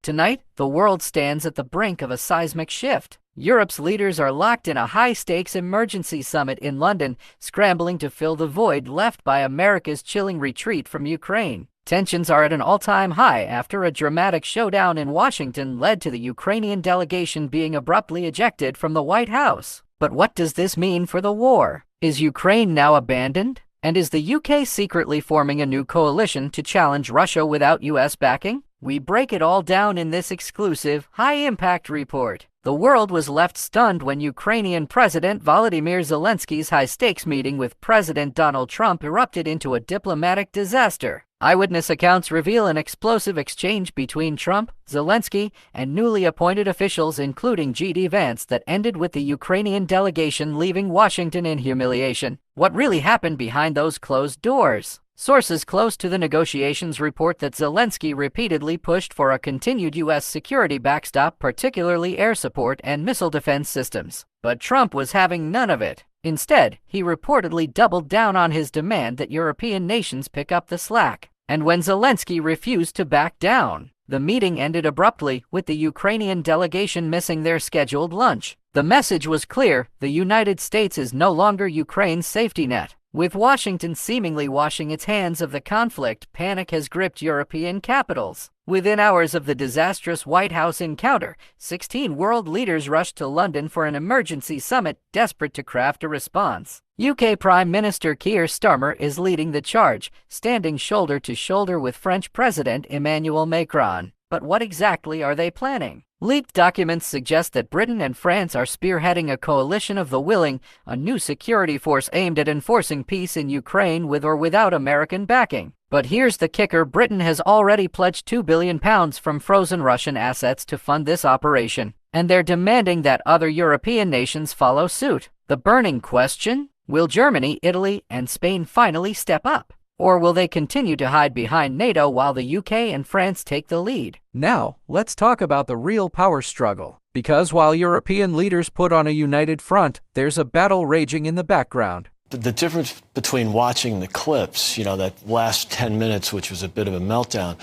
Tonight, the world stands at the brink of a seismic shift. Europe's leaders are locked in a high-stakes emergency summit in London, scrambling to fill the void left by America's chilling retreat from Ukraine. Tensions are at an all-time high after a dramatic showdown in Washington led to the Ukrainian delegation being abruptly ejected from the White House. But what does this mean for the war? Is Ukraine now abandoned? And is the UK secretly forming a new coalition to challenge Russia without US backing? We break it all down in this exclusive, high-impact report. The world was left stunned when Ukrainian President Volodymyr Zelensky's high-stakes meeting with President Donald Trump erupted into a diplomatic disaster. Eyewitness accounts reveal an explosive exchange between Trump, Zelensky, and newly appointed officials including J.D. Vance that ended with the Ukrainian delegation leaving Washington in humiliation. What really happened behind those closed doors? Sources close to the negotiations report that Zelensky repeatedly pushed for a continued U.S. security backstop, particularly air support and missile defense systems. But Trump was having none of it. Instead, he reportedly doubled down on his demand that European nations pick up the slack. And when Zelensky refused to back down, the meeting ended abruptly, with the Ukrainian delegation missing their scheduled lunch. The message was clear: the United States is no longer Ukraine's safety net. With Washington seemingly washing its hands of the conflict, panic has gripped European capitals. Within hours of the disastrous White House encounter, 16 world leaders rushed to London for an emergency summit, desperate to craft a response. UK Prime Minister Keir Starmer is leading the charge, standing shoulder to shoulder with French President Emmanuel Macron. But what exactly are they planning? Leaked documents suggest that Britain and France are spearheading a coalition of the willing, a new security force aimed at enforcing peace in Ukraine with or without American backing. But here's the kicker: Britain has already pledged £2 billion from frozen Russian assets to fund this operation, and they're demanding that other European nations follow suit. The burning question: will Germany, Italy, and Spain finally step up? Or will they continue to hide behind NATO while the UK and France take the lead? Now, let's talk about the real power struggle. Because while European leaders put on a united front, there's a battle raging in the background. The difference between watching the clips, that last 10 minutes, which was a bit of a meltdown,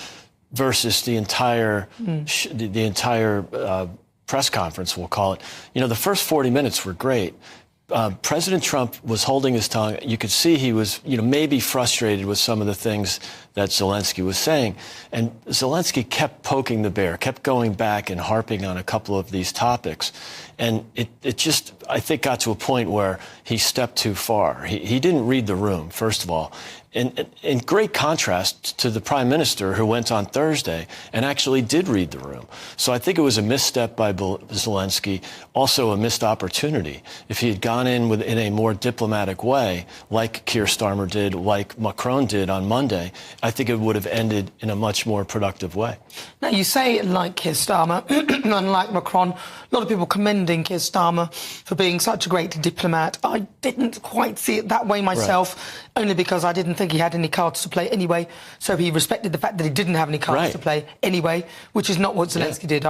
versus the entire press conference, we'll call it. The first 40 minutes were great. President Trump was holding his tongue. You could see he was, maybe frustrated with some of the things that Zelensky was saying. And Zelensky kept poking the bear, kept going back and harping on a couple of these topics. And it just, I think, got to a point where he stepped too far. He didn't read the room, first of all. In great contrast to the prime minister, who went on Thursday and actually did read the room. So I think it was a misstep by Zelensky, also a missed opportunity. If he had gone in a more diplomatic way, like Keir Starmer did, like Macron did on Monday, I think it would have ended in a much more productive way. Now, you say like Keir Starmer and like Macron, a lot of people commending Keir Starmer for being such a great diplomat. I didn't quite see it that way myself, only because I didn't think he had any cards to play anyway. So he respected the fact that he didn't have any cards to play anyway, which is not what Zelensky did.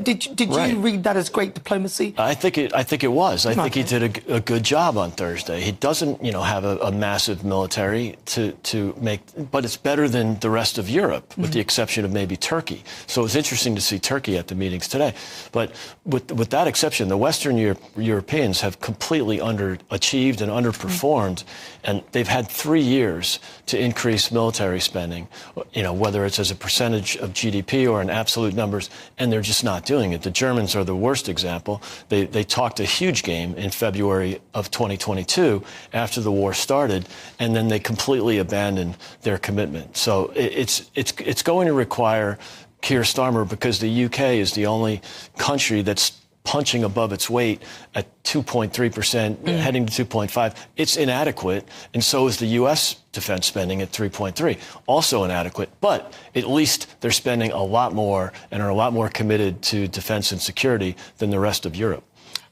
Did you read that as great diplomacy? I think it was. I think he did a good job on Thursday. He doesn't, have a massive military to make, but it's better than the rest of Europe, with the exception of maybe Turkey. So it's interesting to see Turkey at the meetings today. But with that exception, the Western Europeans have completely underachieved and underperformed, and they've had 3 years to increase military spending, whether it's as a percentage of GDP or in absolute numbers, and they're just not doing it. The Germans are the worst example. They talked a huge game in February of 2022 after the war started, and then they completely abandoned their commitment. So it's going to require Keir Starmer, because the UK is the only country that's punching above its weight at 2.3%, heading to 2.5. It's inadequate, and so is the U.S. defense spending at 3.3, also inadequate. But at least they're spending a lot more and are a lot more committed to defense and security than the rest of Europe.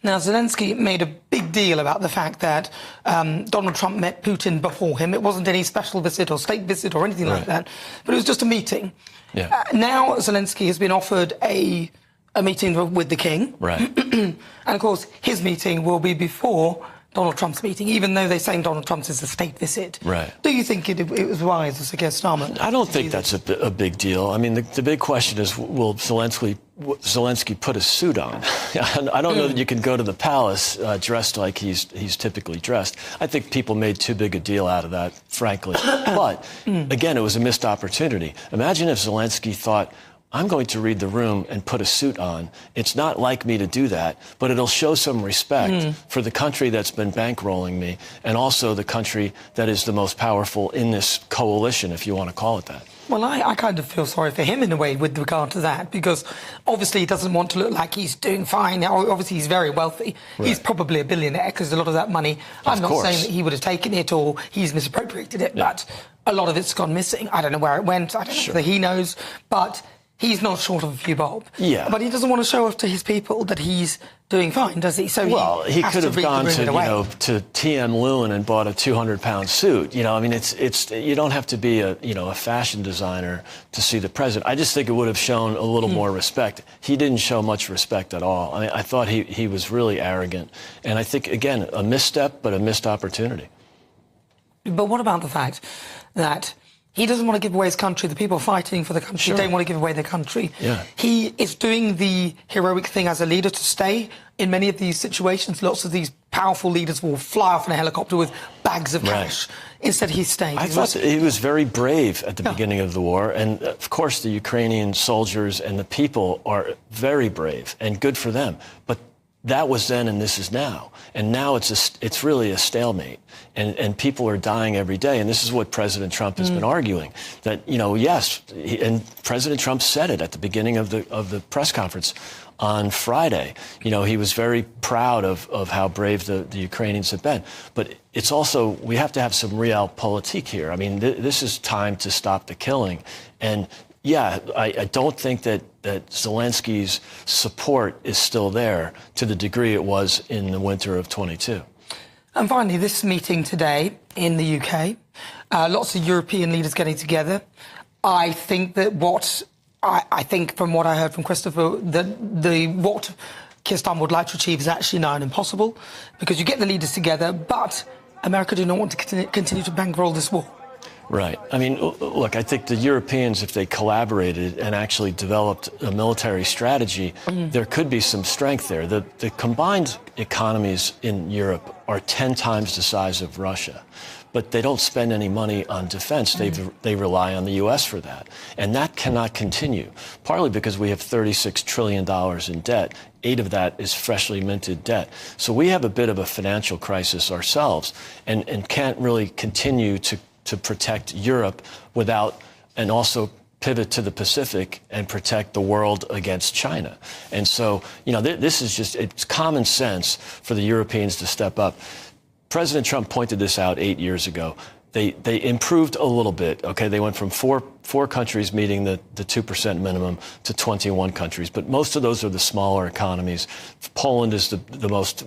Now, Zelensky made a big deal about the fact that Donald Trump met Putin before him. It wasn't any special visit or state visit or anything like that, but it was just a meeting. Yeah. Now Zelensky has been offered a meeting with the king. Right. And, of course, his meeting will be before Donald Trump's meeting, even though they're saying Donald Trump's is a state visit. Right. Do you think it was wise as a Keir Starmer? I don't think that's a big deal. I mean, the big question is, will Zelensky put a suit on? I don't know that you can go to the palace dressed like he's typically dressed. I think people made too big a deal out of that, frankly. But, again, it was a missed opportunity. Imagine if Zelensky thought, I'm going to read the room and put a suit on. It's not like me to do that, but it'll show some respect for the country that's been bankrolling me, and also the country that is the most powerful in this coalition, if you want to call it that. Well, I kind of feel sorry for him in a way with regard to that, because obviously he doesn't want to look like he's doing fine. Obviously he's very wealthy. Right. He's probably a billionaire, because a lot of that money, I'm not saying that he would have taken it or he's misappropriated it, but a lot of it's gone missing. I don't know where it went. I don't know whether he knows, but he's not short of a few bob. Yeah. But he doesn't want to show off to his people that he's doing fine, does he? So well, he could have gone to, to TM Lewin and bought a 200-pound suit. I mean, it's you don't have to be a fashion designer to see the president. I just think it would have shown a little more respect. He didn't show much respect at all. I mean, I thought he was really arrogant. And I think, again, a misstep, but a missed opportunity. But what about the fact that he doesn't want to give away his country? The people fighting for the country don't want to give away their country. Yeah. He is doing the heroic thing as a leader to stay in many of these situations. Lots of these powerful leaders will fly off in a helicopter with bags of cash. Instead, he's staying. I thought he was very brave at the beginning of the war. And, of course, the Ukrainian soldiers and the people are very brave, and good for them. But that was then and this is now. And now it's really a stalemate. And people are dying every day. And this is what President Trump has been arguing. That, yes, and President Trump said it at the beginning of the press conference on Friday. He was very proud of how brave the Ukrainians have been. But it's also, we have to have some realpolitik here. I mean, this is time to stop the killing. And yeah, I don't think that Zelensky's support is still there to the degree it was in the winter of 22. And finally, this meeting today in the UK, lots of European leaders getting together. I think that I think from what I heard from Christopher, what Keir Starmer would like to achieve is actually now impossible, because you get the leaders together, but America do not want to continue to bankroll this war. Right. I mean, look, I think the Europeans, if they collaborated and actually developed a military strategy, there could be some strength there. The combined economies in Europe are 10 times the size of Russia, but they don't spend any money on defense. They rely on the U.S. for that. And that cannot continue, partly because we have $36 trillion in debt. 8 of that is freshly minted debt. So we have a bit of a financial crisis ourselves, and can't really continue to protect Europe without, and also pivot to the Pacific and protect the world against China. And so, this is just, it's common sense for the Europeans to step up. President Trump pointed this out 8 years ago. They improved a little bit. Okay, they went from four countries meeting the 2% minimum to 21 countries, but most of those are the smaller economies. Poland is the most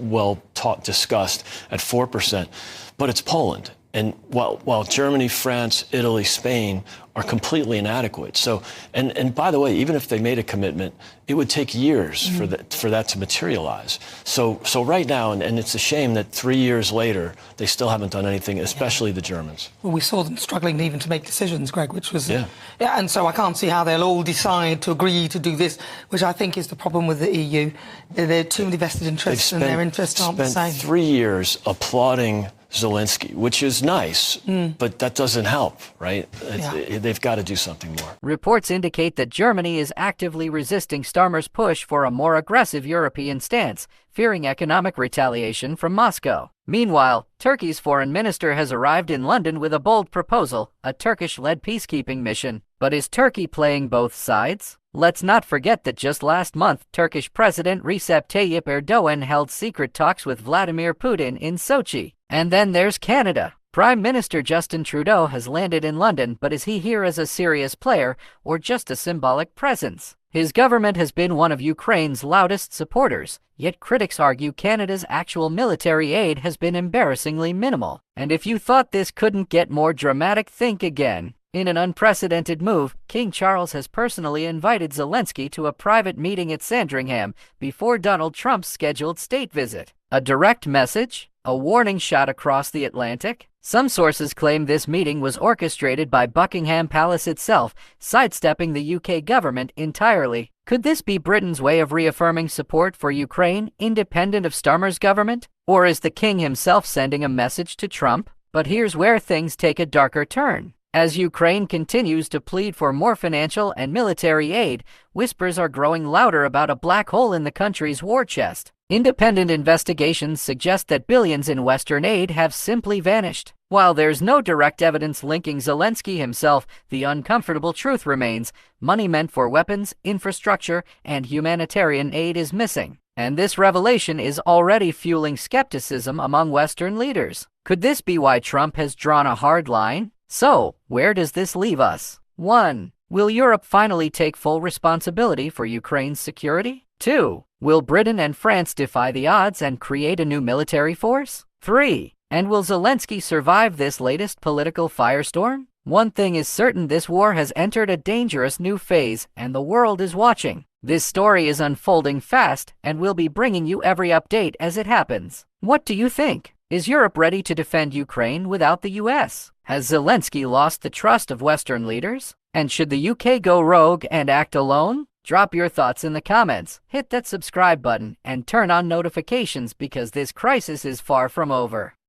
discussed at 4%, but it's Poland. And while Germany, France, Italy, Spain are completely inadequate. So, and by the way, even if they made a commitment, it would take years for that to materialize. So right now, and it's a shame that 3 years later, they still haven't done anything, especially the Germans. Well, we saw them struggling even to make decisions, Greg, which was... and so I can't see how they'll all decide to agree to do this, which I think is the problem with the EU. There are too many vested interests, and their interests aren't the same. 3 years applauding Zelensky, which is nice, but that doesn't help, right? They've got to do something more. Reports indicate that Germany is actively resisting Starmer's push for a more aggressive European stance, fearing economic retaliation from Moscow. Meanwhile, Turkey's foreign minister has arrived in London with a bold proposal, a Turkish-led peacekeeping mission. But is Turkey playing both sides? Let's not forget that just last month, Turkish President Recep Tayyip Erdogan held secret talks with Vladimir Putin in Sochi. And then there's Canada. Prime Minister Justin Trudeau has landed in London, but is he here as a serious player or just a symbolic presence? His government has been one of Ukraine's loudest supporters, yet critics argue Canada's actual military aid has been embarrassingly minimal. And if you thought this couldn't get more dramatic, think again. In an unprecedented move, King Charles has personally invited Zelensky to a private meeting at Sandringham before Donald Trump's scheduled state visit. A direct message? A warning shot across the Atlantic? Some sources claim this meeting was orchestrated by Buckingham Palace itself, sidestepping the UK government entirely. Could this be Britain's way of reaffirming support for Ukraine, independent of Starmer's government? Or is the king himself sending a message to Trump? But here's where things take a darker turn. As Ukraine continues to plead for more financial and military aid, whispers are growing louder about a black hole in the country's war chest. Independent investigations suggest that billions in Western aid have simply vanished. While there's no direct evidence linking Zelensky himself, the uncomfortable truth remains: money meant for weapons, infrastructure, and humanitarian aid is missing. And this revelation is already fueling skepticism among Western leaders. Could this be why Trump has drawn a hard line? So, where does this leave us? 1. Will Europe finally take full responsibility for Ukraine's security? 2. Will Britain and France defy the odds and create a new military force? 3. And will Zelensky survive this latest political firestorm? One thing is certain: this war has entered a dangerous new phase, and the world is watching. This story is unfolding fast, and we'll be bringing you every update as it happens. What do you think? Is Europe ready to defend Ukraine without the US? Has Zelensky lost the trust of Western leaders? And should the UK go rogue and act alone? Drop your thoughts in the comments, hit that subscribe button, and turn on notifications, because this crisis is far from over.